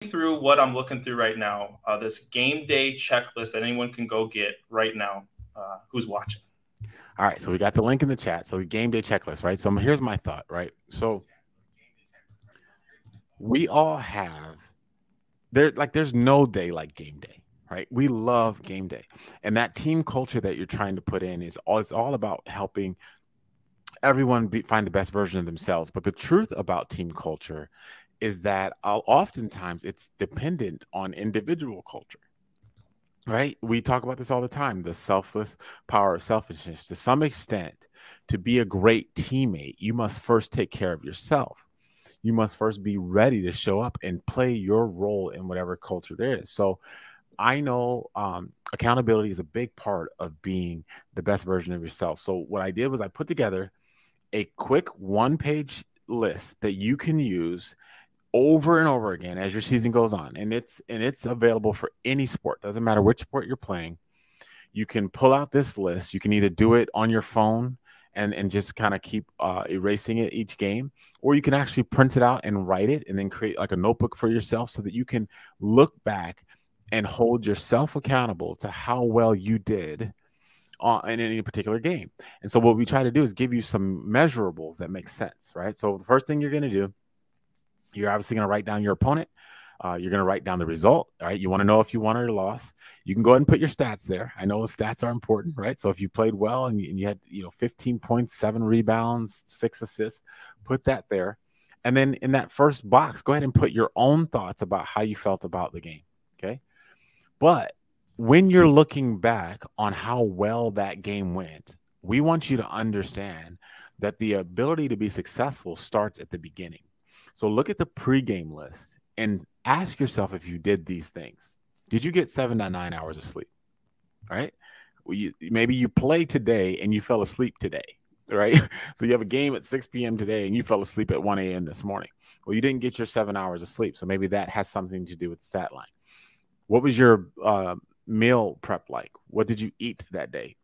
through what I'm looking through right now, this game day checklist that anyone can go get right now, who's watching. All right, so we got the link in the chat. So the game day checklist, right? So here's my thought, right? So we all have there's no day like game day, right? We love game day. And that team culture that you're trying to put in is all about helping everyone find the best version of themselves. But the truth about team culture is that oftentimes it's dependent on individual culture. Right? We talk about this all the time, the selfless power of selfishness. To some extent, to be a great teammate, you must first take care of yourself. You must first be ready to show up and play your role in whatever culture there is. So I know accountability is a big part of being the best version of yourself. So what I did was I put together a quick one-page list that you can use over and over again as your season goes on, and it's available for any sport. Doesn't matter which sport you're playing. You can pull out this list. You can either do it on your phone and just kind of keep erasing it each game, or you can actually print it out and write it and then create like a notebook for yourself so that you can look back and hold yourself accountable to how well you did in any particular game. And so what we try to do is give you some measurables that make sense, right? So the first thing you're going to do, you're obviously going to write down your opponent. You're going to write down the result. All right. You want to know if you won or lost. You can go ahead and put your stats there. I know stats are important, right? So if you played well and you had, 15 points, 7 rebounds, 6 assists, put that there. And then in that first box, go ahead and put your own thoughts about how you felt about the game. Okay. But when you're looking back on how well that game went, we want you to understand that the ability to be successful starts at the beginning. So look at the pregame list and ask yourself if you did these things. Did you get 7 to 9 hours of sleep? Right? Maybe you play today and you fell asleep today, right? So you have a game at 6 p.m. today and you fell asleep at 1 a.m. this morning. Well, you didn't get your 7 hours of sleep. So maybe that has something to do with the stat line. What was your meal prep like? What did you eat that day?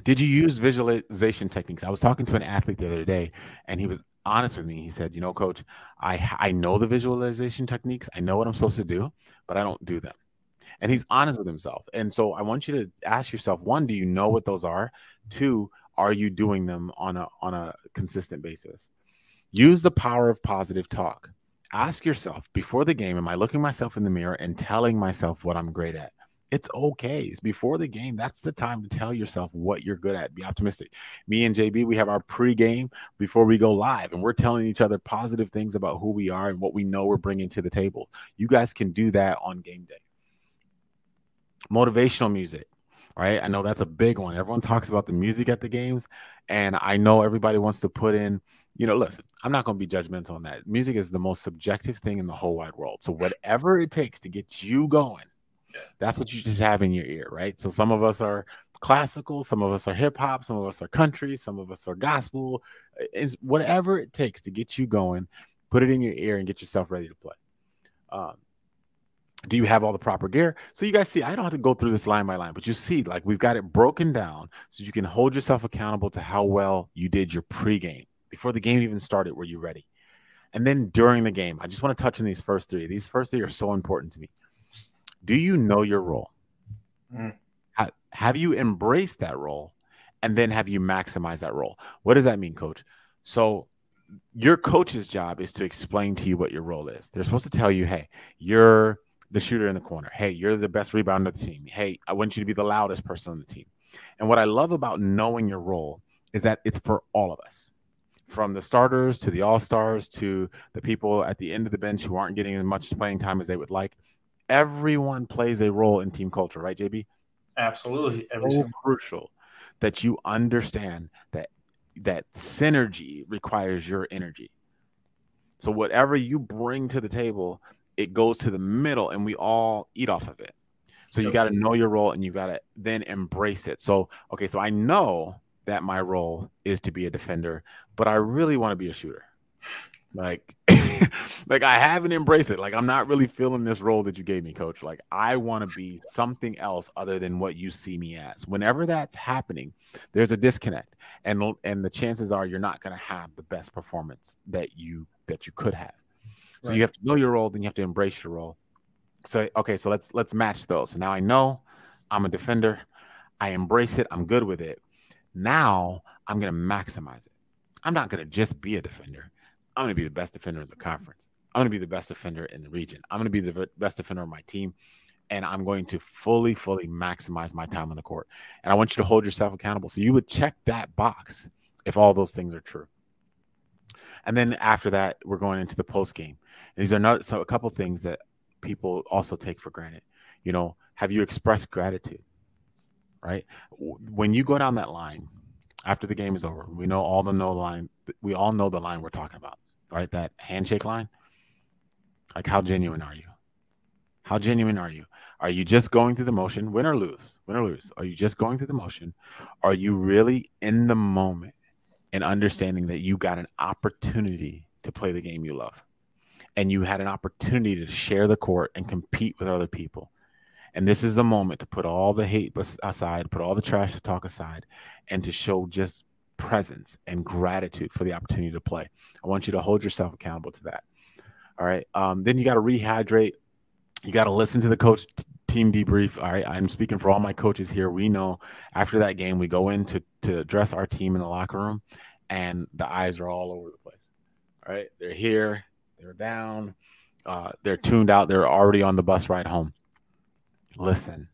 Did you use visualization techniques? I was talking to an athlete the other day, and he was honest with me. He said, coach, I know the visualization techniques. I know what I'm supposed to do, but I don't do them. And he's honest with himself. And so I want you to ask yourself, one, do you know what those are? Two, are you doing them on a consistent basis? Use the power of positive talk. Ask yourself before the game, am I looking myself in the mirror and telling myself what I'm great at? It's okay. It's before the game. That's the time to tell yourself what you're good at. Be optimistic. Me and JB, we have our pregame before we go live, and we're telling each other positive things about who we are and what we know we're bringing to the table. You guys can do that on game day. Motivational music, right? I know that's a big one. Everyone talks about the music at the games, and I know everybody wants to put in, listen, I'm not going to be judgmental on that. Music is the most subjective thing in the whole wide world. So whatever it takes to get you going, that's what you should have in your ear, right? So some of us are classical, some of us are hip hop, some of us are country, some of us are gospel. Is whatever it takes to get you going, put it in your ear and get yourself ready to play. Do you have all the proper gear? So you guys see, I don't have to go through this line by line, but you see, like we've got it broken down so you can hold yourself accountable to how well you did your pregame. Before the game even started, were you ready? And then during the game, I just want to touch on these first three. These first three are so important to me. Do you know your role? Have you embraced that role? And then have you maximized that role? What does that mean, coach? So your coach's job is to explain to you what your role is. They're supposed to tell you, hey, you're the shooter in the corner. Hey, you're the best rebounder of the team. Hey, I want you to be the loudest person on the team. And what I love about knowing your role is that it's for all of us, from the starters to the all-stars to the people at the end of the bench who aren't getting as much playing time as they would like. Everyone plays a role in team culture, right, JB? Absolutely. It's so crucial that you understand that synergy requires your energy. So whatever you bring to the table, it goes to the middle and we all eat off of it. So you got to know your role and you got to then embrace it. So, okay, so I know that my role is to be a defender, but I really want to be a shooter. Like, like I haven't embraced it. Like, I'm not really feeling this role that you gave me, coach. Like, I want to be something else other than what you see me as. Whenever that's happening, there's a disconnect, and the chances are you're not going to have the best performance that you could have. So you have to know your role, then you have to embrace your role. So, okay, so let's match those. So now I know I'm a defender. I embrace it. I'm good with it. Now I'm going to maximize it. I'm not going to just be a defender. I'm going to be the best defender in the conference. I'm going to be the best defender in the region. I'm going to be the best defender of my team. And I'm going to fully maximize my time on the court. And I want you to hold yourself accountable. So you would check that box if all those things are true. And then after that, we're going into the post game. These are a couple things that people also take for granted. You know, have you expressed gratitude? Right? When you go down that line after the game is over, we know all the line. We all know the line we're talking about, right? That handshake line. Like, how genuine are you? How genuine are you? Are you just going through the motion, win or lose? Win or lose? Are you just going through the motion? Are you really in the moment and understanding that you got an opportunity to play the game you love? And you had an opportunity to share the court and compete with other people. And this is a moment to put all the hate aside, put all the trash talk aside, and to show just presence and gratitude for the opportunity to play. I want you to hold yourself accountable to that. All right. Then you got to rehydrate. You got to listen to the coach team debrief. All right. I'm speaking for all my coaches here. We know after that game, we go in to address our team in the locker room, and the eyes are all over the place. All right. They're here. They're down. They're tuned out. They're already on the bus ride home. Listen,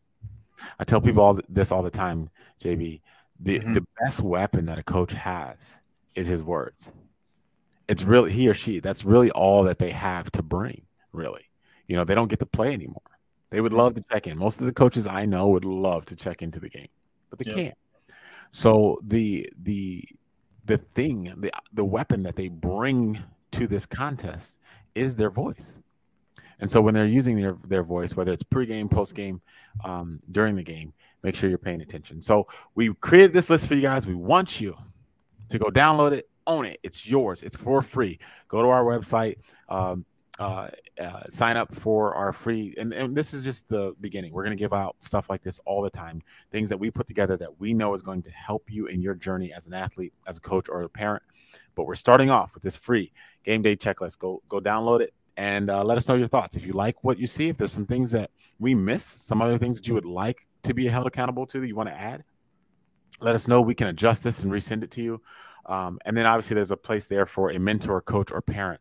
I tell people this all the time, JB. The best weapon that a coach has is his words. It's really he or she. That's really all that they have to bring, really. You know, they don't get to play anymore. They would love to check in. Most of the coaches I know would love to check into the game, but they can't. So the weapon that they bring to this contest is their voice. And so when they're using their voice, whether it's pregame, postgame, during the game, make sure you're paying attention. So we created this list for you guys. We want you to go download it, own it. It's yours. It's for free. Go to our website, sign up for our free. And this is just the beginning. We're going to give out stuff like this all the time, things that we put together that we know is going to help you in your journey as an athlete, as a coach, or a parent. But we're starting off with this free game day checklist. Go download it. And let us know your thoughts. If you like what you see, if there's some things that we miss, some other things that you would like to be held accountable to that you want to add, let us know. We can adjust this and resend it to you. And then obviously there's a place there for a mentor, coach, or parent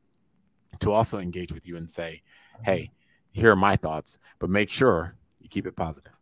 to also engage with you and say, hey, here are my thoughts, but make sure you keep it positive.